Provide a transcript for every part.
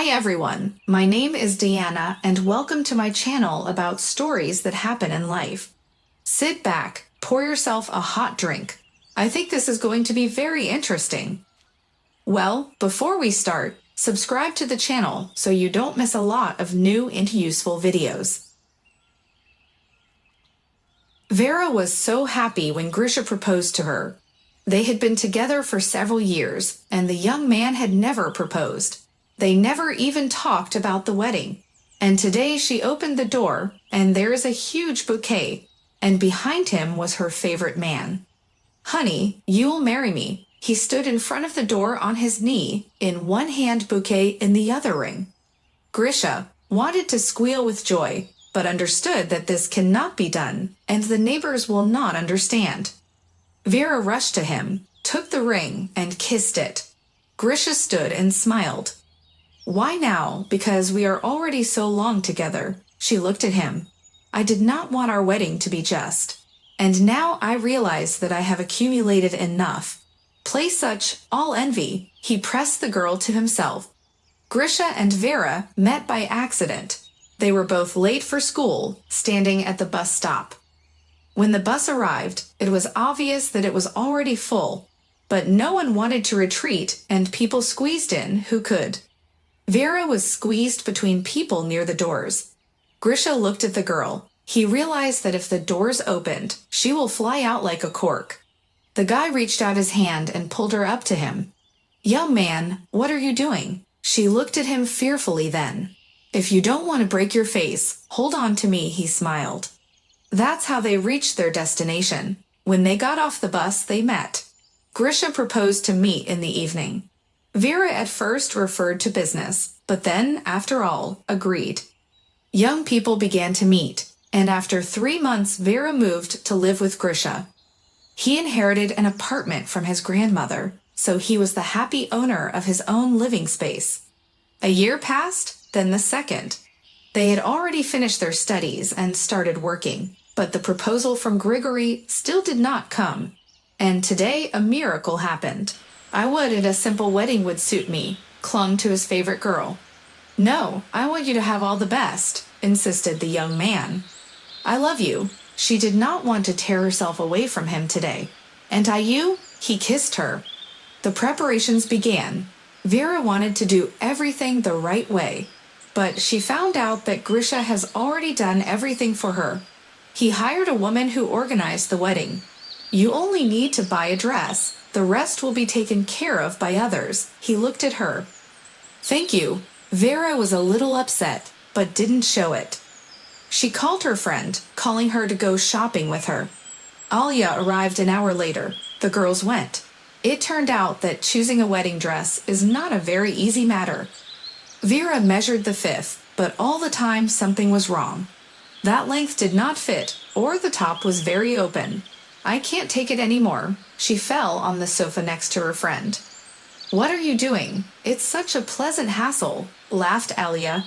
Hi everyone, my name is Deanna and welcome to my channel about stories that happen in life. Sit back, pour yourself a hot drink. I think this is going to be very interesting. Well, before we start, subscribe to the channel so you don't miss a lot of new and useful videos. Vera was so happy when Grisha proposed to her. They had been together for several years, and the young man had never proposed. They never even talked about the wedding. And today she opened the door, and there is a huge bouquet, and behind him was her favorite man. "Honey, you'll marry me." He stood in front of the door on his knee, in one hand, bouquet in the other ring. Grisha wanted to squeal with joy, but understood that this cannot be done, and the neighbors will not understand. Vera rushed to him, took the ring, and kissed it. Grisha stood and smiled. "Why now? Because we are already so long together." She looked at him. "I did not want our wedding to be just. And now I realize that I have accumulated enough. Play such all envy." He pressed the girl to himself. Grisha and Vera met by accident. They were both late for school, standing at the bus stop. When the bus arrived, it was obvious that it was already full, but no one wanted to retreat and people squeezed in who could. Vera was squeezed between people near the doors. Grisha looked at the girl. He realized that if the doors opened, she will fly out like a cork. The guy reached out his hand and pulled her up to him. "Young man, what are you doing?" She looked at him fearfully then. "If you don't want to break your face, hold on to me," he smiled. That's how they reached their destination. When they got off the bus, they met. Grisha proposed to meet in the evening. Vera at first referred to business, but then, after all, agreed. Young people began to meet, and after 3 months Vera moved to live with Grisha. He inherited an apartment from his grandmother, so he was the happy owner of his own living space. A year passed, then the second. They had already finished their studies and started working, but the proposal from Grigory still did not come. And today a miracle happened. "I would a simple wedding would suit me," clung to his favorite girl. "No, I want you to have all the best," insisted the young man. "I love you." She did not want to tear herself away from him today. "And I you?" He kissed her. The preparations began. Vera wanted to do everything the right way, but she found out that Grisha has already done everything for her. He hired a woman who organized the wedding. "You only need to buy a dress. The rest will be taken care of by others." He looked at her. "Thank you." Vera was a little upset, but didn't show it. She called her friend, calling her to go shopping with her. Alia arrived an hour later. The girls went. It turned out that choosing a wedding dress is not a very easy matter. Vera measured the fifth, but all the time something was wrong. That length did not fit, or the top was very open. "I can't take it anymore." She fell on the sofa next to her friend. "What are you doing? It's such a pleasant hassle," laughed Alia.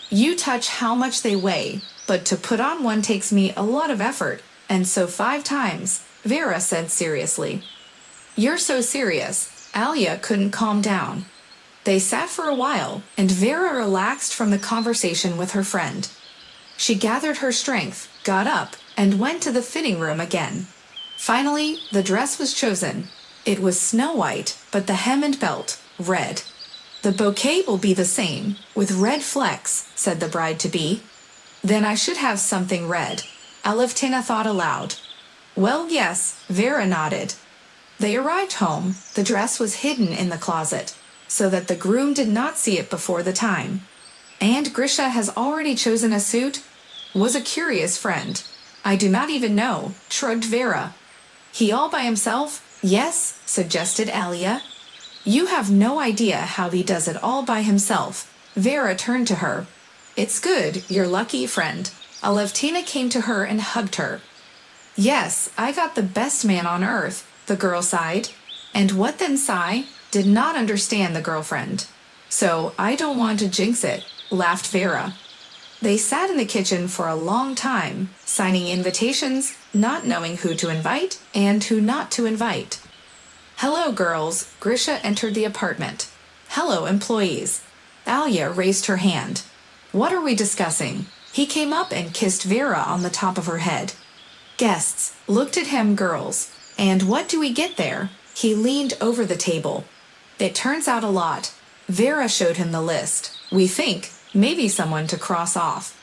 "You touch how much they weigh, but to put on one takes me a lot of effort, and so 5 times, Vera said seriously. "You're so serious." Alia couldn't calm down. They sat for a while, and Vera relaxed from the conversation with her friend. She gathered her strength, got up, and went to the fitting room again. Finally, the dress was chosen. It was snow white, but the hem and belt, red. "The bouquet will be the same, with red flecks," said the bride-to-be. "Then I should have something red," Alevtina thought aloud. "Well, yes," Vera nodded. They arrived home. The dress was hidden in the closet, so that the groom did not see it before the time. "And Grisha has already chosen a suit?" Was a curious friend. "I do not even know," shrugged Vera. "He all by himself?" "Yes," suggested Alia. "You have no idea how he does it all by himself." Vera turned to her. "It's good, you're lucky, friend." Alevtina came to her and hugged her. "Yes, I got the best man on earth," the girl sighed. "And what then, sigh?" Did not understand the girlfriend. "So I don't want to jinx it," laughed Vera. They sat in the kitchen for a long time, signing invitations, not knowing who to invite and who not to invite. "Hello, girls." Grisha entered the apartment. "Hello, employees." Alia raised her hand. What are we discussing? He came up and kissed Vera on the top of her head. Guests looked at him, girls. And what do we get there? He leaned over the table. It turns out a lot. Vera showed him the list. We think maybe someone to cross off.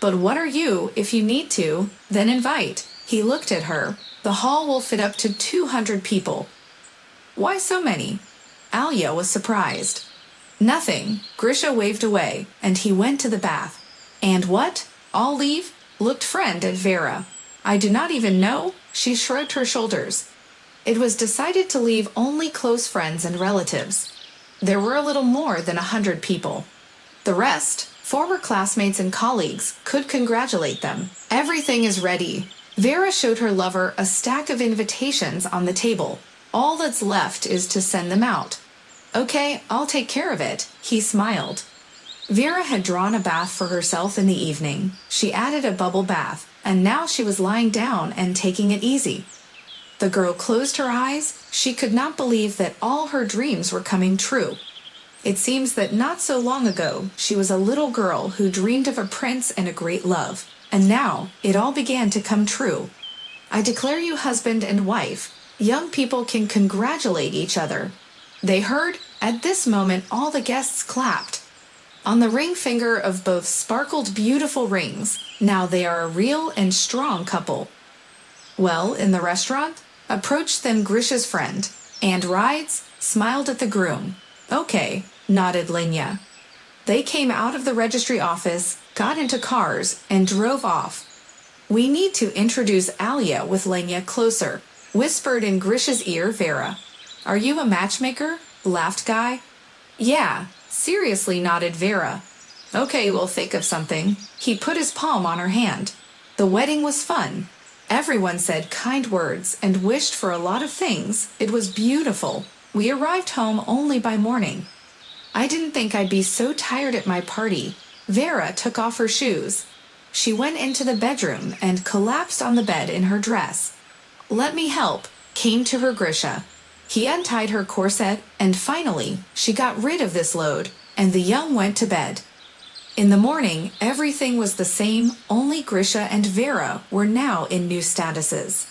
But what are you? If you need to, then invite. He looked at her. The hall will fit up to 200 people. Why so many? Alia was surprised. Nothing. Grisha waved away, and he went to the bath. And what? All leave? Looked friend at Vera. I do not even know. She shrugged her shoulders. It was decided to leave only close friends and relatives. There were a little more than 100 people. The rest, former classmates and colleagues, could congratulate them. Everything is ready. Vera showed her lover a stack of invitations on the table. All that's left is to send them out. Okay, I'll take care of it, he smiled. Vera had drawn a bath for herself in the evening. She added a bubble bath, and now she was lying down and taking it easy. The girl closed her eyes. She could not believe that all her dreams were coming true. It seems that not so long ago, she was a little girl who dreamed of a prince and a great love, and now it all began to come true. I declare you husband and wife. Young people can congratulate each other. They heard. At this moment, all the guests clapped. On the ring finger of both sparkled beautiful rings. Now they are a real and strong couple. Well, in the restaurant, approached them Grisha's friend. And rides? Smiled at the groom. Okay, nodded Lenya. They came out of the registry office, got into cars, and drove off. We need to introduce Alia with Lenya closer, whispered in Grisha's ear Vera. Are you a matchmaker? Laughed Guy. Yeah, seriously, nodded Vera. Okay, we'll think of something. He put his palm on her hand. The wedding was fun. Everyone said kind words and wished for a lot of things. It was beautiful. We arrived home only by morning. I didn't think I'd be so tired at my party. Vera took off her shoes. She went into the bedroom and collapsed on the bed in her dress. Let me help, came to her Grisha. He untied her corset, and finally, she got rid of this load, and the young went to bed. In the morning, everything was the same, only Grisha and Vera were now in new statuses.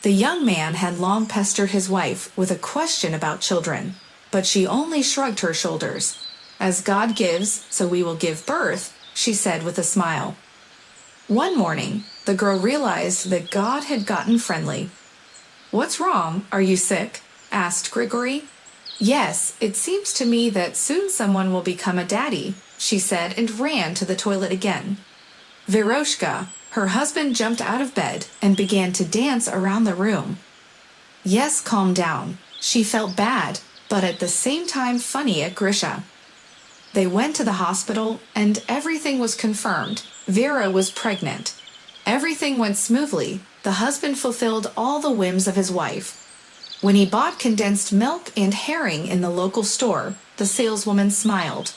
The young man had long pestered his wife with a question about children, but she only shrugged her shoulders. As God gives, so we will give birth, she said with a smile. One morning, the girl realized that God had gotten friendly. What's wrong? Are you sick? Asked Grigory. Yes, it seems to me that soon someone will become a daddy, she said and ran to the toilet again. Veroshka, her husband, jumped out of bed and began to dance around the room. Yes, calm down. She felt bad, but at the same time funny at Grisha. They went to the hospital and everything was confirmed. Vera was pregnant. Everything went smoothly. The husband fulfilled all the whims of his wife. When he bought condensed milk and herring in the local store, the saleswoman smiled.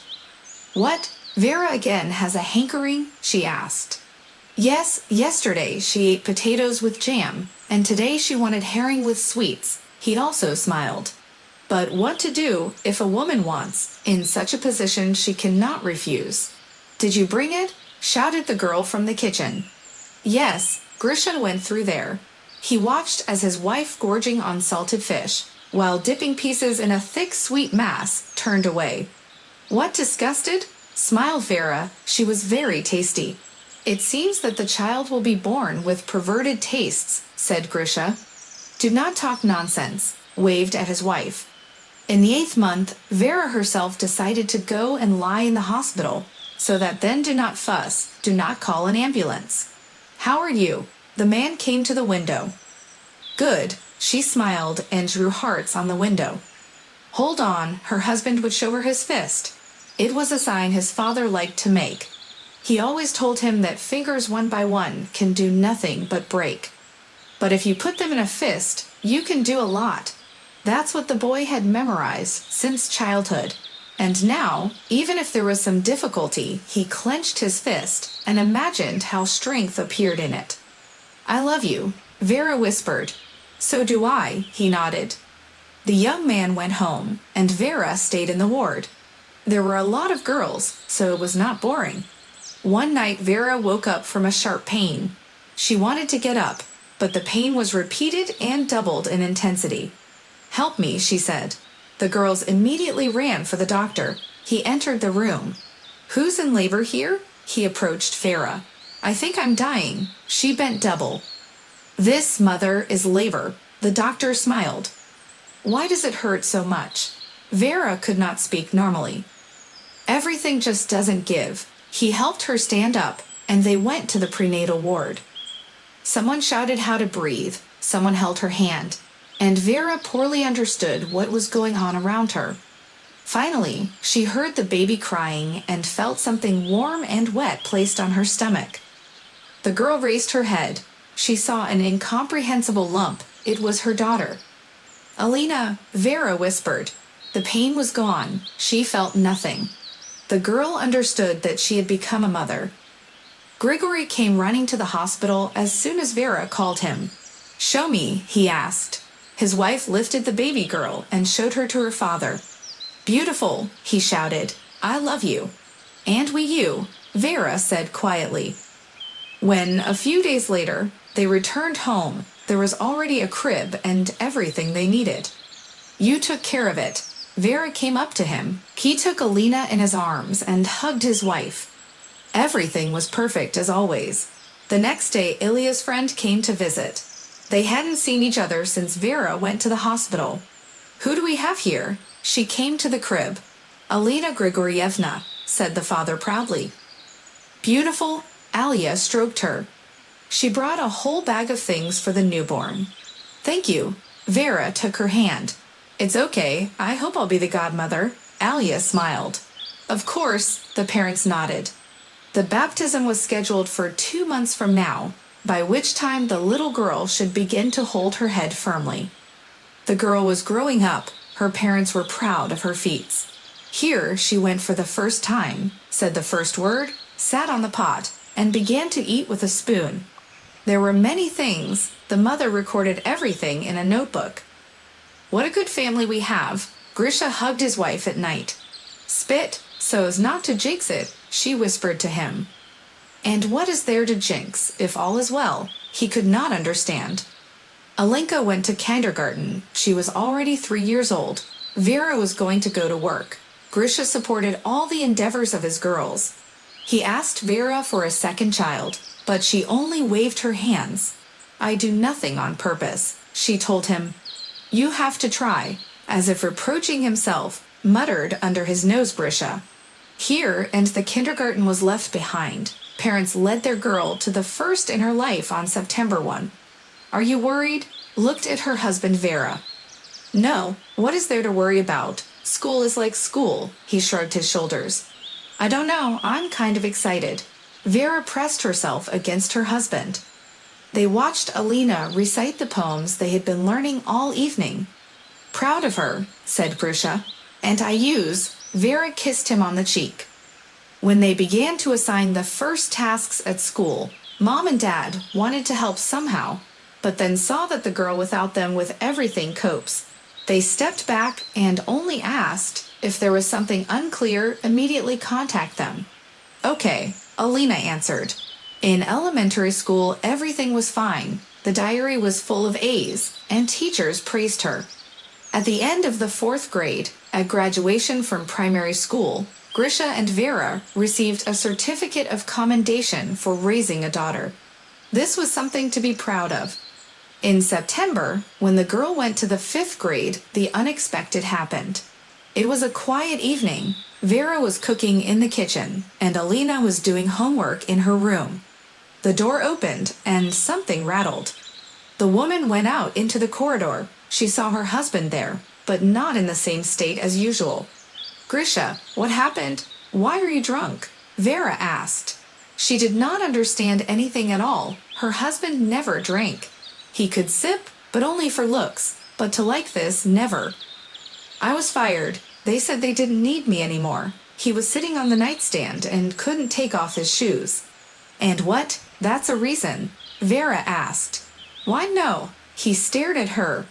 What? Vera again has a hankering? She asked. Yes, yesterday she ate potatoes with jam, and today she wanted herring with sweets. He also smiled. But what to do if a woman wants? In such a position she cannot refuse. Did you bring it? Shouted the girl from the kitchen. Yes, Grisha went through there. He watched as his wife gorging on salted fish, while dipping pieces in a thick sweet mass, turned away. What, disgusted? Smiled Vera. She was very tasty. It seems that the child will be born with perverted tastes, said Grisha. Do not talk nonsense, waved at his wife. In the 8th month, Vera herself decided to go and lie in the hospital, so that then do not fuss, do not call an ambulance. How are you? The man came to the window. Good, she smiled and drew hearts on the window. Hold on, her husband would show her his fist. It was a sign his father liked to make. He always told him that fingers one by one can do nothing but break. But if you put them in a fist, you can do a lot. That's what the boy had memorized since childhood. And now, even if there was some difficulty, he clenched his fist and imagined how strength appeared in it. I love you, Vera whispered. So do I, he nodded. The young man went home, and Vera stayed in the ward. There were a lot of girls, so it was not boring. One night, Vera woke up from a sharp pain. She wanted to get up, but the pain was repeated and doubled in intensity. "Help me," she said. The girls immediately ran for the doctor. He entered the room. "Who's in labor here?" He approached Vera. "I think I'm dying." She bent double. "This, mother, is labor." The doctor smiled. "Why does it hurt so much?" Vera could not speak normally. "Everything just doesn't give." He helped her stand up, and they went to the prenatal ward. Someone shouted how to breathe, someone held her hand, and Vera poorly understood what was going on around her. Finally, she heard the baby crying and felt something warm and wet placed on her stomach. The girl raised her head. She saw an incomprehensible lump. It was her daughter. "Alina," Vera whispered. The pain was gone. She felt nothing. The girl understood that she had become a mother. Grigory came running to the hospital as soon as Vera called him. "Show me," he asked. His wife lifted the baby girl and showed her to her father. "Beautiful," he shouted. "I love you." "And we you," Vera said quietly. When, a few days later, they returned home, there was already a crib and everything they needed. "You took care of it." Vera came up to him. He took Alina in his arms and hugged his wife. Everything was perfect as always. The next day, Ilya's friend came to visit. They hadn't seen each other since Vera went to the hospital. "Who do we have here?" She came to the crib. "Alina Grigorievna," said the father proudly. "Beautiful," Alia stroked her. She brought a whole bag of things for the newborn. "Thank you." Vera took her hand. "It's okay. I hope I'll be the godmother." Alia smiled. Of course, the parents nodded. The baptism was scheduled for 2 months from now, by which time the little girl should begin to hold her head firmly. The girl was growing up. Her parents were proud of her feats. Here she went for the first time, said the first word, sat on the pot, and began to eat with a spoon. There were many things. The mother recorded everything in a notebook. "What a good family we have." Grisha hugged his wife at night. "Spit, so as not to jinx it," she whispered to him. And what is there to jinx, if all is well? He could not understand. Alenka went to kindergarten. She was already 3 years old. Vera was going to go to work. Grisha supported all the endeavors of his girls. He asked Vera for a second child, but she only waved her hands. "I do nothing on purpose," she told him. "You have to try," as if reproaching himself, muttered under his nose Grisha. Here, and the kindergarten was left behind. Parents led their girl to the first in her life on September 1. "Are you worried?" Looked at her husband Vera. "No, what is there to worry about? School is like school," he shrugged his shoulders. "I don't know, I'm kind of excited." Vera pressed herself against her husband. They watched Alina recite the poems they had been learning all evening. "Proud of her," said Grisha. "And I use," Vera kissed him on the cheek. When they began to assign the first tasks at school, Mom and Dad wanted to help somehow, but then saw that the girl without them with everything copes. They stepped back and only asked, if there was something unclear, immediately contact them. "Okay," Alina answered. In elementary school, everything was fine. The diary was full of A's, and teachers praised her. At the end of the 4th grade, at graduation from primary school, Grisha and Vera received a certificate of commendation for raising a daughter. This was something to be proud of. In September, when the girl went to the 5th grade, the unexpected happened. It was a quiet evening. Vera was cooking in the kitchen, and Alina was doing homework in her room. The door opened, and something rattled. The woman went out into the corridor. She saw her husband there, but not in the same state as usual. "Grisha, what happened? Why are you drunk?" Vera asked. She did not understand anything at all. Her husband never drank. He could sip, but only for looks, but to like this, never. "I was fired. They said they didn't need me anymore." He was sitting on the nightstand and couldn't take off his shoes. "And what? That's a reason?" Vera asked. "Why no?" He stared at her.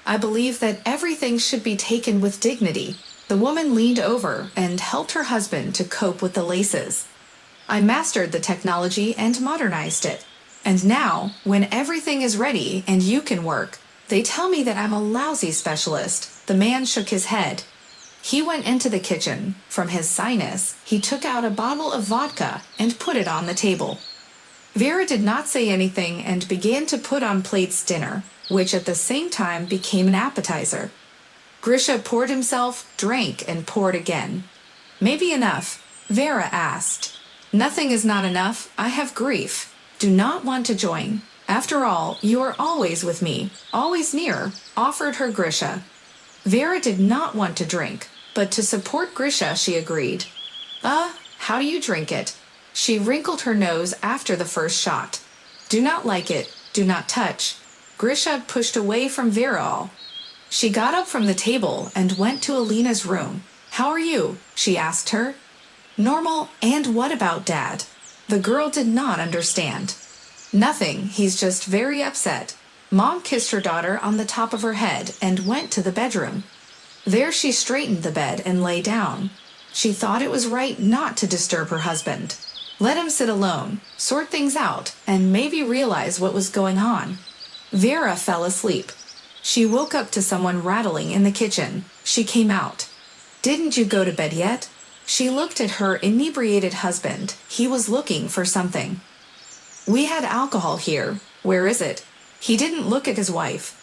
"I believe that everything should be taken with dignity. The woman leaned over and helped her husband to cope with the laces. I mastered the technology and modernized it. And now, when everything is ready and you can work, they tell me that I'm a lousy specialist. The man shook his head. He went into the kitchen. From his sinus, he took out a bottle of vodka and put it on the table. Vera did not say anything and began to put on plates dinner, which at the same time became an appetizer. Grisha poured himself, drank, and poured again. Maybe enough, Vera asked. Nothing is not enough. I have grief. Do not want to join. After all, you are always with me, always near, offered her Grisha. Vera did not want to drink, but to support Grisha she agreed. How do you drink it? She wrinkled her nose after the first shot. Do not like it, do not touch. Grisha pushed away from Vera. She got up from the table and went to Alina's room. How are you? She asked her. Normal, and what about Dad? The girl did not understand. Nothing, he's just very upset. Mom kissed her daughter on the top of her head and went to the bedroom. There she straightened the bed and lay down. She thought it was right not to disturb her husband. Let him sit alone, sort things out, and maybe realize what was going on. Vera fell asleep. She woke up to someone rattling in the kitchen. She came out. Didn't you go to bed yet? She looked at her inebriated husband. He was looking for something. We had alcohol here. Where is it? He didn't look at his wife.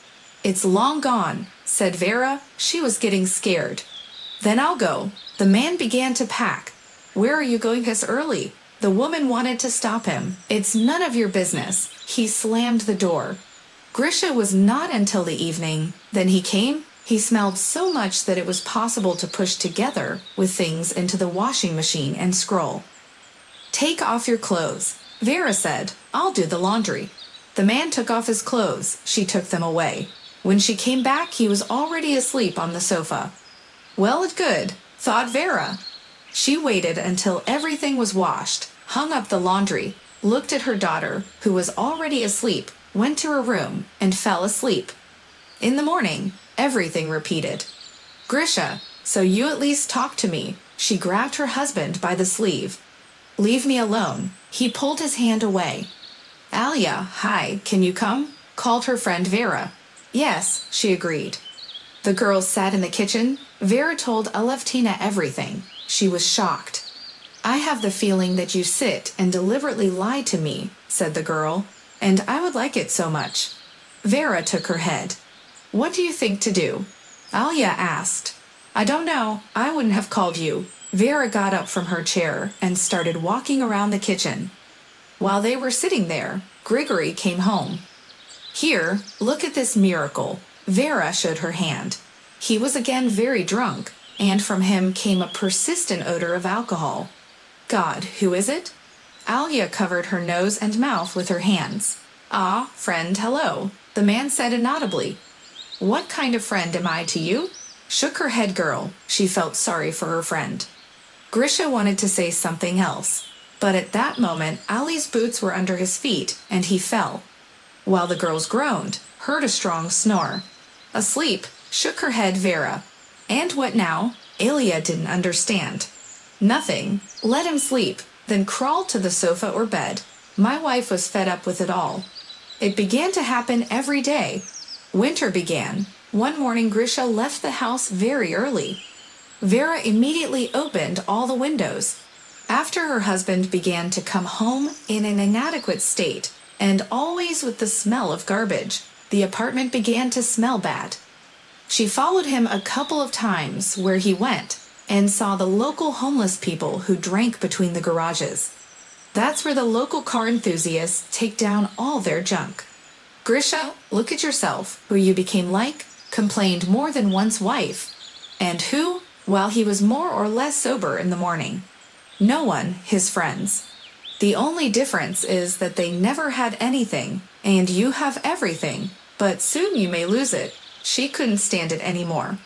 It's long gone, said Vera. She was getting scared. Then I'll go. The man began to pack. Where are you going this early? The woman wanted to stop him. It's none of your business. He slammed the door. Grisha was not until the evening. Then he came. He smelled so much that it was possible to push together with things into the washing machine and scroll. Take off your clothes, Vera said. I'll do the laundry. The man took off his clothes. She took them away. When she came back, he was already asleep on the sofa. Well and good, thought Vera. She waited until everything was washed, hung up the laundry, looked at her daughter, who was already asleep, went to her room, and fell asleep. In the morning, everything repeated. Grisha, so you at least talk to me. She grabbed her husband by the sleeve. Leave me alone. He pulled his hand away. Alia, hi, can you come? Called her friend Vera. Yes, she agreed. The girls sat in the kitchen. Vera told Alevtina everything. She was shocked. I have the feeling that you sit and deliberately lie to me, said the girl, and I would like it so much. Vera took her head. What do you think to do? Alia asked. I don't know. I wouldn't have called you. Vera got up from her chair and started walking around the kitchen. While they were sitting there, Grigory came home. Here, look at this miracle. Vera showed her hand. He was again very drunk, and from him came a persistent odor of alcohol. God, who is it? Alia covered her nose and mouth with her hands. Ah, friend, hello, the man said inaudibly. What kind of friend am I to you? Shook her head girl. She felt sorry for her friend. Grisha wanted to say something else, but at that moment Ali's boots were under his feet and he fell. While the girls groaned, heard a strong snore. Asleep, shook her head Vera. And what now? Alia didn't understand. Nothing. Let him sleep, then crawled to the sofa or bed. My wife was fed up with it all. It began to happen every day. Winter began. One morning Grisha left the house very early. Vera immediately opened all the windows. After her husband began to come home in an inadequate state, and always with the smell of garbage, the apartment began to smell bad. She followed him a couple of times where he went and saw the local homeless people who drank between the garages. That's where the local car enthusiasts take down all their junk. Grisha, look at yourself, who you became like, complained more than one's wife. And who? While he was more or less sober in the morning. No one, his friends. The only difference is that they never had anything, and you have everything, but soon you may lose it. She couldn't stand it anymore.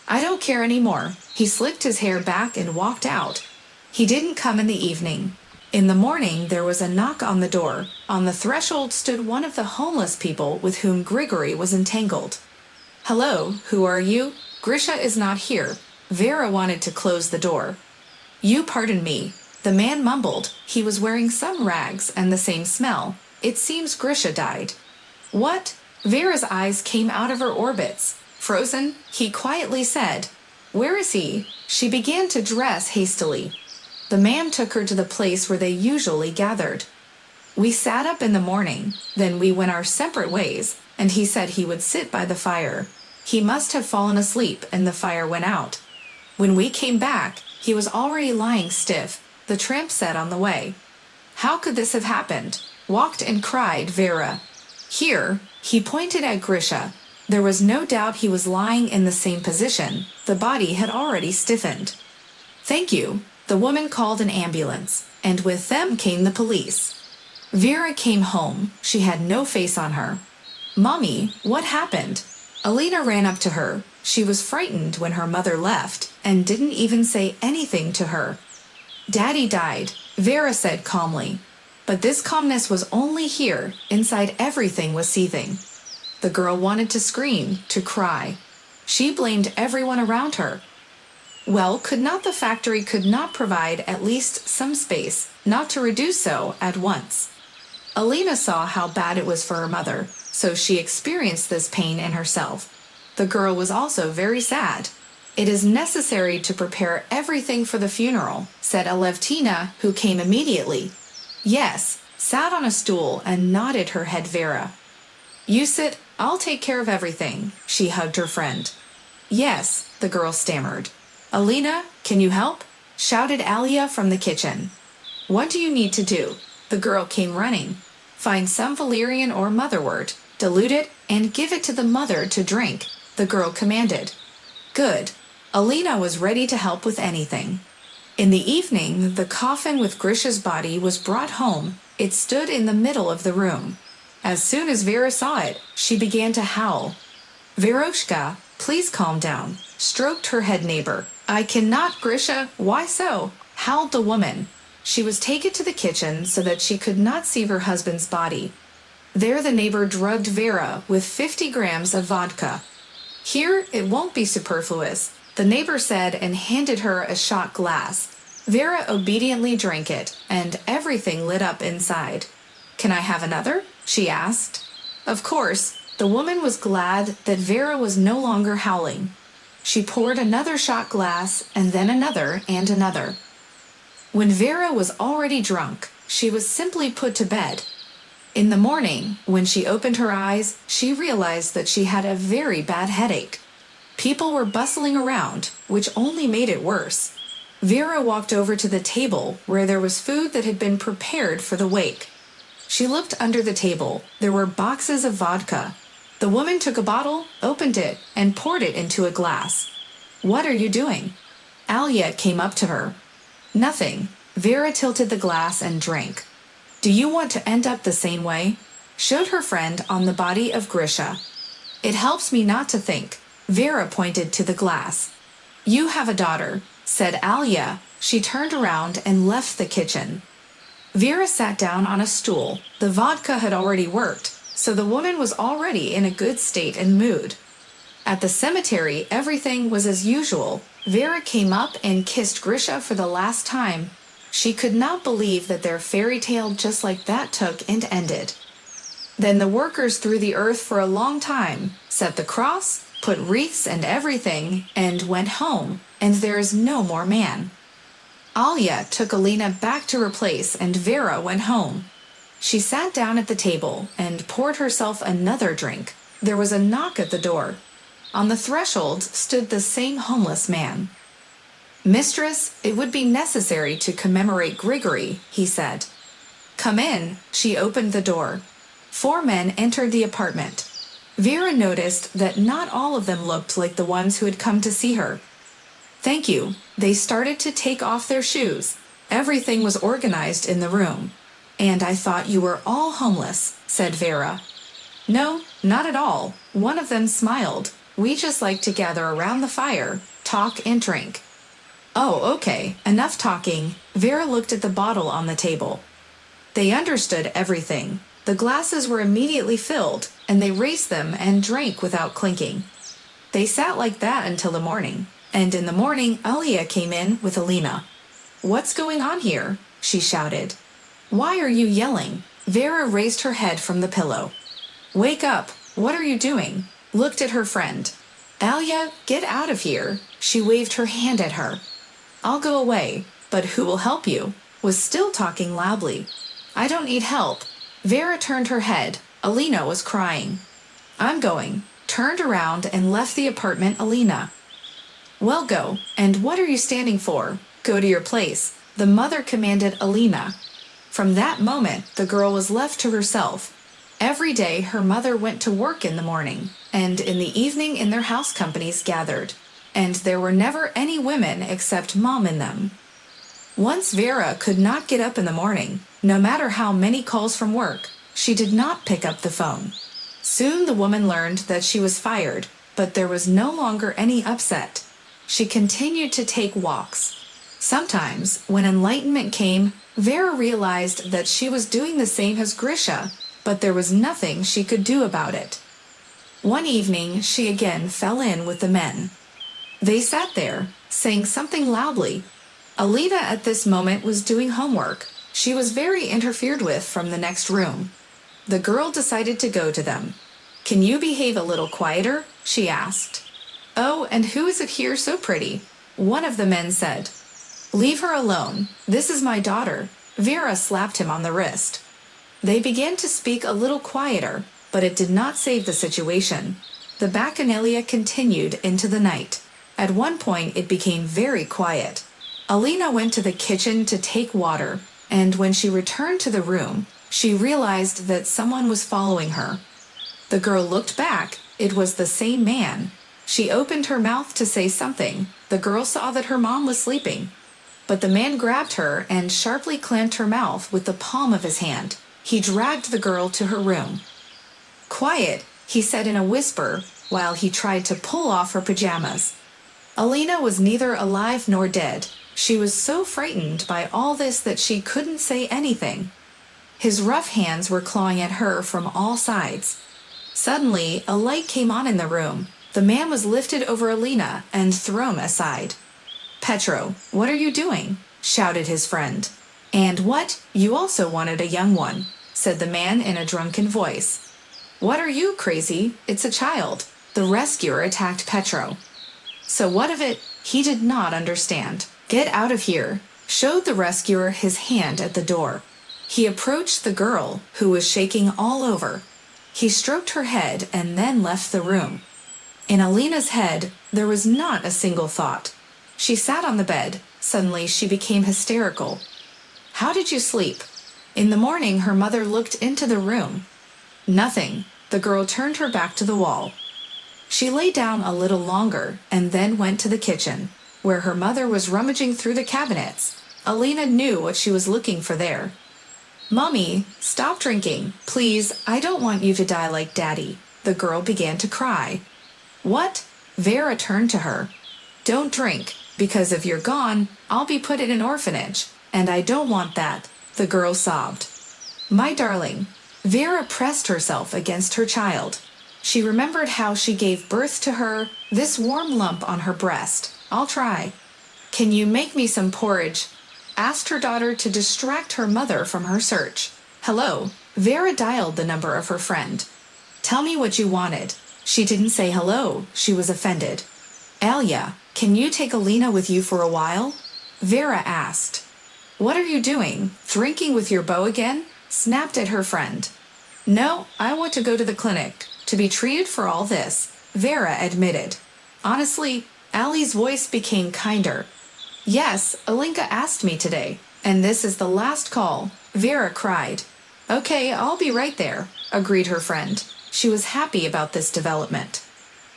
I don't care anymore. He slicked his hair back and walked out. He didn't come in the evening. In the morning there was a knock on the door. On the threshold stood one of the homeless people with whom Grigory was entangled. Hello, who are you? Grisha is not here. Vera wanted to close the door. You pardon me, the man mumbled. He was wearing some rags and the same smell. It seems Grisha died. What? Vera's eyes came out of her orbits. Frozen, he quietly said. Where is he? She began to dress hastily. The man took her to the place where they usually gathered. We sat up in the morning, then we went our separate ways, and he said he would sit by the fire. He must have fallen asleep and the fire went out. When we came back, he was already lying stiff, the tramp said on the way. How could this have happened? Walked and cried Vera. Here, he pointed at Grisha. There was no doubt he was lying in the same position. The body had already stiffened. Thank you. The woman called an ambulance, and with them came the police. Vera came home. She had no face on her. Mommy, what happened? Alina ran up to her. She was frightened when her mother left and didn't even say anything to her. Daddy died, Vera said calmly. But this calmness was only here. Inside everything was seething. The girl wanted to scream, to cry. She blamed everyone around her. Well, could not the factory provide at least some space, not to reduce so at once? Alina saw how bad it was for her mother, so she experienced this pain in herself. The girl was also very sad. It is necessary to prepare everything for the funeral, said Alevtina, who came immediately. Yes, sat on a stool and nodded her head Vera. You sit, I'll take care of everything, she hugged her friend. Yes, the girl stammered. Alina, can you help? Shouted Alia from the kitchen. What do you need to do? The girl came running. Find some valerian or motherwort, dilute it, and give it to the mother to drink, the girl commanded. Good. Alina was ready to help with anything. In the evening, the coffin with Grisha's body was brought home. It stood in the middle of the room. As soon as Vera saw it, she began to howl. Veroshka, please calm down, stroked her head neighbor. I cannot, Grisha, why so? Howled the woman. She was taken to the kitchen so that she could not see her husband's body. There the neighbor drugged Vera with 50 grams of vodka. Here it won't be superfluous, the neighbor said and handed her a shot glass. Vera obediently drank it, and everything lit up inside. Can I have another? She asked. Of course, the woman was glad that Vera was no longer howling. She poured another shot glass, and then another and another. When Vera was already drunk, she was simply put to bed. In the morning, when she opened her eyes, she realized that she had a very bad headache. People were bustling around, which only made it worse. Vera walked over to the table where there was food that had been prepared for the wake. She looked under the table. There were boxes of vodka. The woman took a bottle, opened it, and poured it into a glass. What are you doing? Alia came up to her. Nothing. Vera tilted the glass and drank. Do you want to end up the same way? Showed her friend on the body of Grisha. It helps me not to think. Vera pointed to the glass. You have a daughter, said Alia. She turned around and left the kitchen. Vera sat down on a stool. The vodka had already worked, so the woman was already in a good state and mood. At the cemetery, everything was as usual. Vera came up and kissed Grisha for the last time. She could not believe that their fairy tale just like that took and ended. Then the workers threw the earth for a long time, set the cross, put wreaths and everything, and went home, and there is no more man. Alia took Alina back to her place, and Vera went home. She sat down at the table and poured herself another drink. There was a knock at the door. On the threshold stood the same homeless man. Mistress, it would be necessary to commemorate Grigory, he said. Come in. She opened the door. 4 men entered the apartment. Vera noticed that not all of them looked like the ones who had come to see her. Thank you. They started to take off their shoes. Everything was organized in the room. And I thought you were all homeless, said Vera. No, not at all. One of them smiled. We just like to gather around the fire, talk and drink. Oh, okay, enough talking. Vera looked at the bottle on the table. They understood everything. The glasses were immediately filled, and they raised them and drank without clinking. They sat like that until the morning. and in the morning Alia came in with Alina. "What's going on here?" she shouted. "Why are you yelling?" Vera raised her head from the pillow. "Wake up! What are you doing?" Looked at her friend. "Alia, get out of here!" She waved her hand at her. "I'll go away, but who will help you?" Was still talking loudly. "I don't need help." Vera turned her head. Alina was crying. "I'm going," turned around and left the apartment. Alina. "Well, go, and what are you standing for? Go to your place," the mother commanded Alina. From that moment, the girl was left to herself. Every day her mother went to work in the morning, and in the evening in their house companies gathered, and there were never any women except Mom in them. Once Vera could not get up in the morning, no matter how many calls from work. She did not pick up the phone. Soon the woman learned that she was fired, but there was no longer any upset. She continued to take walks. Sometimes, when enlightenment came, Vera realized that she was doing the same as Grisha, but there was nothing she could do about it. One evening, she again fell in with the men. They sat there, saying something loudly. Alina at this moment was doing homework. She was very interfered with from the next room. The girl decided to go to them. "Can you behave a little quieter?" she asked. "Oh, and who is it here so pretty?" one of the men said. "Leave her alone. This is my daughter." Vera slapped him on the wrist. They began to speak a little quieter, but it did not save the situation. The bacchanalia continued into the night. At one point it became very quiet. Alina went to the kitchen to take water, and when she returned to the room, she realized that someone was following her. The girl looked back. It was the same man. She opened her mouth to say something. The girl saw that her mom was sleeping. But the man grabbed her and sharply clamped her mouth with the palm of his hand. He dragged the girl to her room. "Quiet," he said in a whisper, while he tried to pull off her pajamas. Alina was neither alive nor dead. She was so frightened by all this that she couldn't say anything. His rough hands were clawing at her from all sides. Suddenly, a light came on in the room. The man was lifted over Alina and thrown aside. "Petro, what are you doing?" shouted his friend. "And what? You also wanted a young one," said the man in a drunken voice. "What are you, crazy? It's a child." The rescuer attacked Petro. So what of it? He did not understand. "Get out of here," showed the rescuer his hand at the door. He approached the girl, who was shaking all over. He stroked her head and then left the room. In Alina's head, there was not a single thought. She sat on the bed. Suddenly, she became hysterical. "How did you sleep?" In the morning, her mother looked into the room. Nothing. The girl turned her back to the wall. She lay down a little longer and then went to the kitchen, where her mother was rummaging through the cabinets. Alina knew what she was looking for there. "Mommy, stop drinking. Please, I don't want you to die like Daddy." The girl began to cry. "What?" Vera turned to her. "Don't drink, because if you're gone, I'll be put in an orphanage, and I don't want that," the girl sobbed. "My darling." Vera pressed herself against her child. She remembered how she gave birth to her, this warm lump on her breast. "I'll try." "Can you make me some porridge?" asked her daughter to distract her mother from her search. "Hello." Vera dialed the number of her friend. "Tell me what you wanted." She didn't say hello. She was offended. "Alia, can you take Alina with you for a while?" Vera asked. "What are you doing? Drinking with your beau again?" Snapped at her friend. "No, I want to go to the clinic, to be treated for all this," Vera admitted. Honestly, Ali's voice became kinder. "Yes, Alinka asked me today, and this is the last call," Vera cried. "Okay, I'll be right there," agreed her friend. She was happy about this development.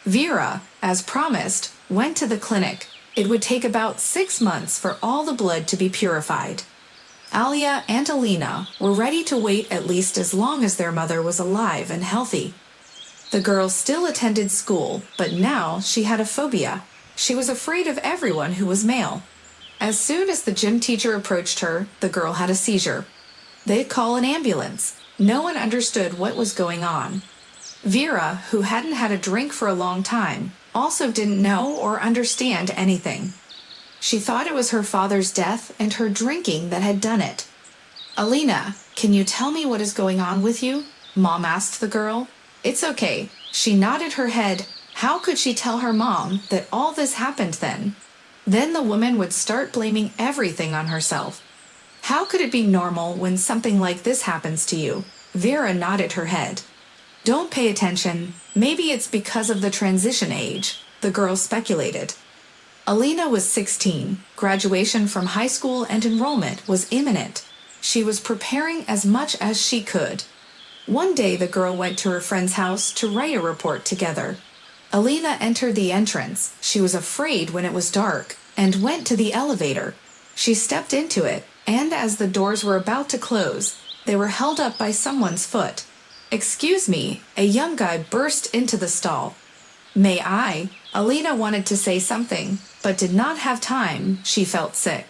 Vera, as promised, went to the clinic. It would take about 6 months for all the blood to be purified. Alia and Alina were ready to wait at least as long as their mother was alive and healthy. The girl still attended school, but now she had a phobia. She was afraid of everyone who was male. As soon as the gym teacher approached her, the girl had a seizure. They'd call an ambulance. No one understood what was going on. Vera, who hadn't had a drink for a long time, also didn't know or understand anything. She thought it was her father's death and her drinking that had done it. "Alina, can you tell me what is going on with you?" Mom asked the girl. "It's okay." She nodded her head. How could she tell her mom that all this happened then? Then the woman would start blaming everything on herself. How could it be normal when something like this happens to you? Vera nodded her head. "Don't pay attention. Maybe it's because of the transition age," the girl speculated. Alina was 16. Graduation from high school and enrollment was imminent. She was preparing as much as she could. One day the girl went to her friend's house to write a report together. Alina entered the entrance. She was afraid when it was dark and went to the elevator. She stepped into it, and as the doors were about to close, they were held up by someone's foot. "Excuse me," a young guy burst into the stall. "May I?" Alina wanted to say something, but did not have time. She felt sick.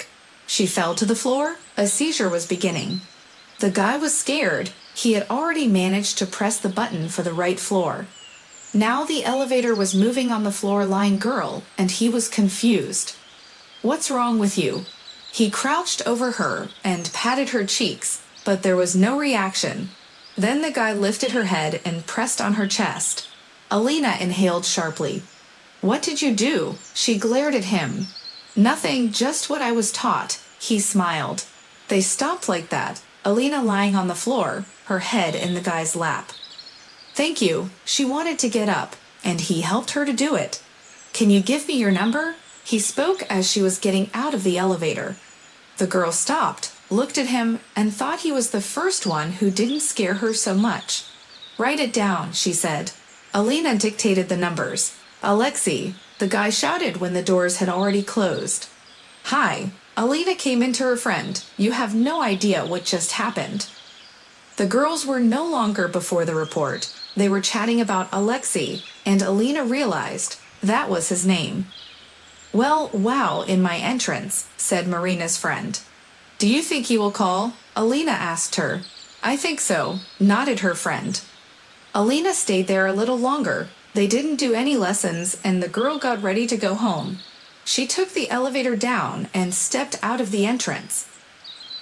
She fell to the floor. A seizure was beginning. The guy was scared. He had already managed to press the button for the right floor. Now the elevator was moving on the floor-lying girl, and he was confused. "What's wrong with you?" He crouched over her and patted her cheeks, but there was no reaction. Then the guy lifted her head and pressed on her chest. Alina inhaled sharply. "What did you do?" She glared at him. "Nothing, just what I was taught." He smiled. They stopped like that, Alina lying on the floor, her head in the guy's lap. "Thank you." She wanted to get up, and he helped her to do it. "Can you give me your number?" He spoke as she was getting out of the elevator. The girl stopped, looked at him, and thought he was the first one who didn't scare her so much. "Write it down," she said. Alina dictated the numbers. "Alexei," the guy shouted when the doors had already closed. "Hi." Alina came into her friend. "You have no idea what just happened." The girls were no longer before the report. They were chatting about Alexei, and Alina realized that was his name. "Well, wow, in my entrance," said Marina's friend. "Do you think he will call?" Alina asked her. "I think so," nodded her friend. Alina stayed there a little longer. They didn't do any lessons, and the girl got ready to go home. She took the elevator down and stepped out of the entrance.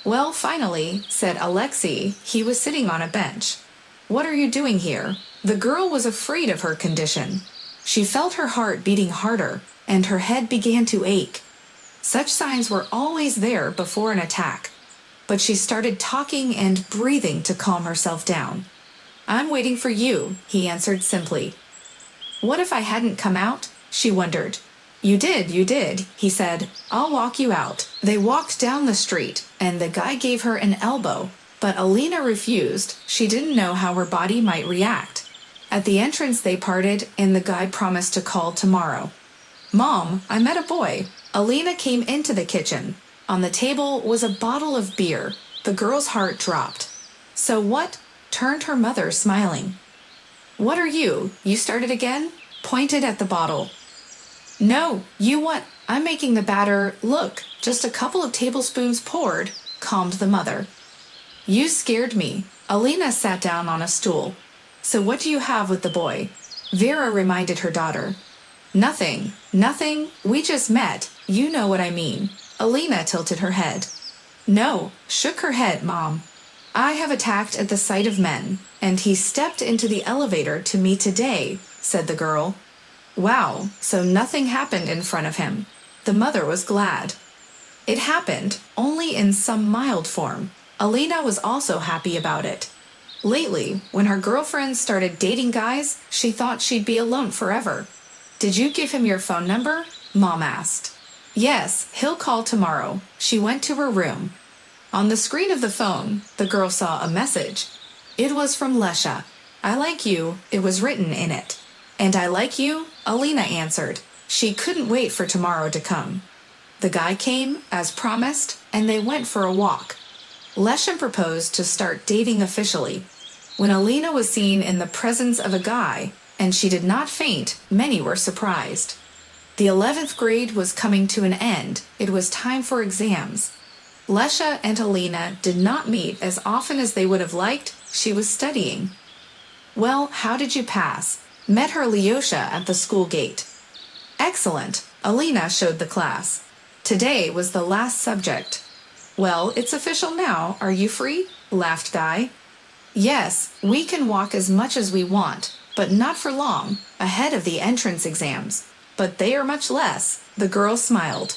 "Well, finally," said Alexei. He was sitting on a bench. "What are you doing here?" The girl was afraid of her condition. She felt her heart beating harder, and her head began to ache. Such signs were always there before an attack. But she started talking and breathing to calm herself down. "I'm waiting for you," he answered simply. "What if I hadn't come out?" she wondered. You did," he said. "I'll walk you out." They walked down the street, and the guy gave her an elbow, but Alina refused. She didn't know how her body might react. At the entrance they parted, and the guy promised to call tomorrow. "Mom, I met a boy." Alina came into the kitchen. On the table was a bottle of beer. The girl's heart dropped. "So what?" turned her mother, smiling. "What are you?" You started again? Pointed at the bottle. "No, you what? I'm making the batter. Look, just a couple of tablespoons poured," calmed the mother. "You scared me." Alina sat down on a stool. "So what do you have with the boy?" Vera reminded her daughter. Nothing. We just met. You know what I mean." Alina tilted her head. "No," shook her head, Mom. "I have attacked at the sight of men, and he stepped into the elevator to me today," said the girl. "Wow, so nothing happened in front of him." The mother was glad. It happened, only in some mild form. Alina was also happy about it. Lately, when her girlfriends started dating guys, she thought she'd be alone forever. "Did you give him your phone number?" Mom asked. "Yes, he'll call tomorrow." She went to her room. On the screen of the phone, the girl saw a message. It was from Lesha. "I like you," it was written in it. "And I like you," Alina answered. She couldn't wait for tomorrow to come. The guy came, as promised, and they went for a walk. Lesha proposed to start dating officially. When Alina was seen in the presence of a guy, and she did not faint, many were surprised. The 11th grade was coming to an end. It was time for exams. Lesha and Alina did not meet as often as they would have liked. She was studying. "Well, how did you pass?" Met her Lyosha at the school gate. Excellent, Alina showed the class. Today was the last subject. Well, it's official now. Are you free? Laughed Di. Yes, we can walk as much as we want, but not for long, ahead of the entrance exams. But they are much less, the girl smiled.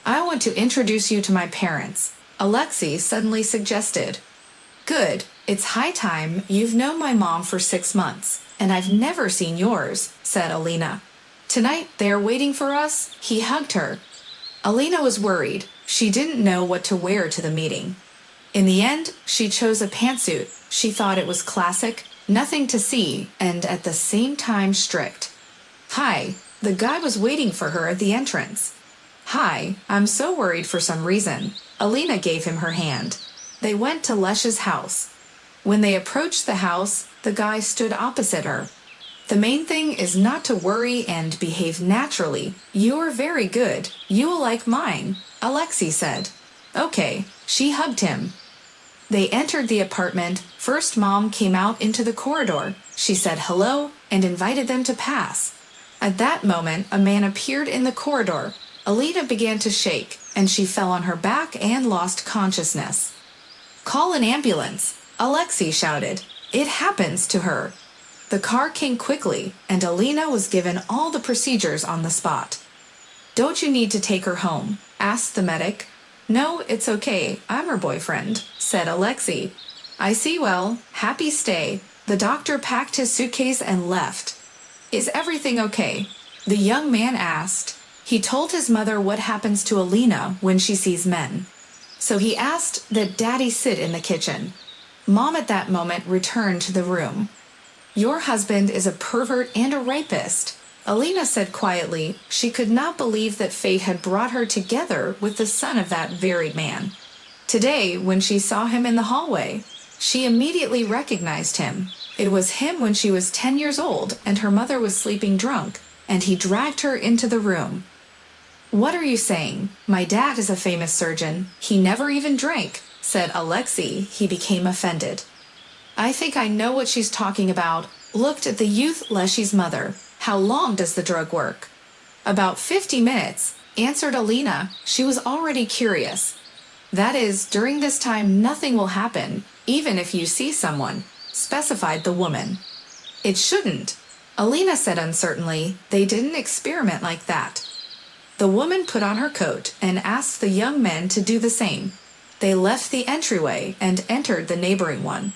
I want to introduce you to my parents, Alexei suddenly suggested. Good, it's high time. You've known my mom for 6 months, and I've never seen yours, said Alina. Tonight they are waiting for us, he hugged her. Alina was worried. She didn't know what to wear to the meeting. In the end, she chose a pantsuit. She thought it was classic, nothing to see, and at the same time strict. Hi, the guy was waiting for her at the entrance. Hi, I'm so worried for some reason. Alina gave him her hand. They went to Lesh's house. When they approached the house, the guy stood opposite her. The main thing is not to worry and behave naturally. You're very good. You will like mine, Alexei said. Okay, she hugged him. They entered the apartment. First, Mom came out into the corridor. She said hello and invited them to pass. At that moment, a man appeared in the corridor. Alina began to shake, and she fell on her back and lost consciousness. Call an ambulance, Alexei shouted. It happens to her. The car came quickly, and Alina was given all the procedures on the spot. Don't you need to take her home? Asked the medic. No, it's okay. I'm her boyfriend, said Alexei. I see well. Happy stay. The doctor packed his suitcase and left. Is everything okay? The young man asked. He told his mother what happens to Alina when she sees men. So he asked that Daddy sit in the kitchen. Mom at that moment returned to the room. Your husband is a pervert and a rapist, Alina said quietly. She could not believe that fate had brought her together with the son of that very man. Today, when she saw him in the hallway, she immediately recognized him. It was him when she was 10 years old and her mother was sleeping drunk, and he dragged her into the room. What are you saying? My dad is a famous surgeon. He never even drank, said Alexei. He became offended. I think I know what she's talking about. Looked at the youth Leshy's mother. How long does the drug work? About 50 minutes, answered Alina. She was already curious. That is, during this time nothing will happen, even if you see someone, specified the woman. It shouldn't, Alina said uncertainly. They didn't experiment like that. The woman put on her coat and asked the young men to do the same. They left the entryway and entered the neighboring one.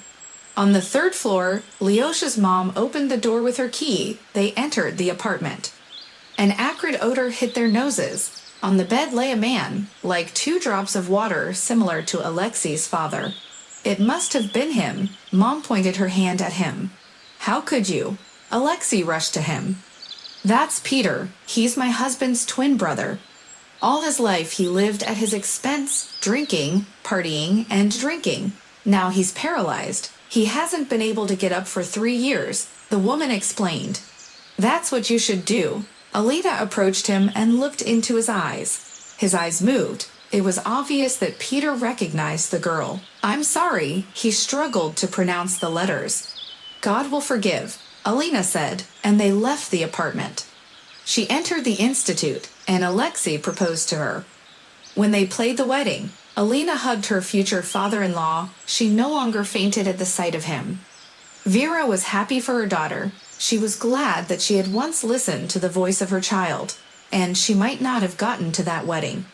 On the 3rd floor, Lyosha's mom opened the door with her key. They entered the apartment. An acrid odor hit their noses. On the bed lay a man, like 2 drops of water, similar to Alexei's father. It must have been him. Mom pointed her hand at him. How could you? Alexei rushed to him. That's Peter. He's my husband's twin brother. All his life he lived at his expense, drinking, partying, and drinking. Now he's paralyzed. He hasn't been able to get up for 3 years, the woman explained. That's what you should do. Alina approached him and looked into his eyes. His eyes moved. It was obvious that Peter recognized the girl. I'm sorry, he struggled to pronounce the letters. God will forgive, Alina said, and they left the apartment. She entered the institute, and Alexei proposed to her. When they played the wedding, Alina hugged her future father-in-law. She no longer fainted at the sight of him. Vera was happy for her daughter. She was glad that she had once listened to the voice of her child, and she might not have gotten to that wedding.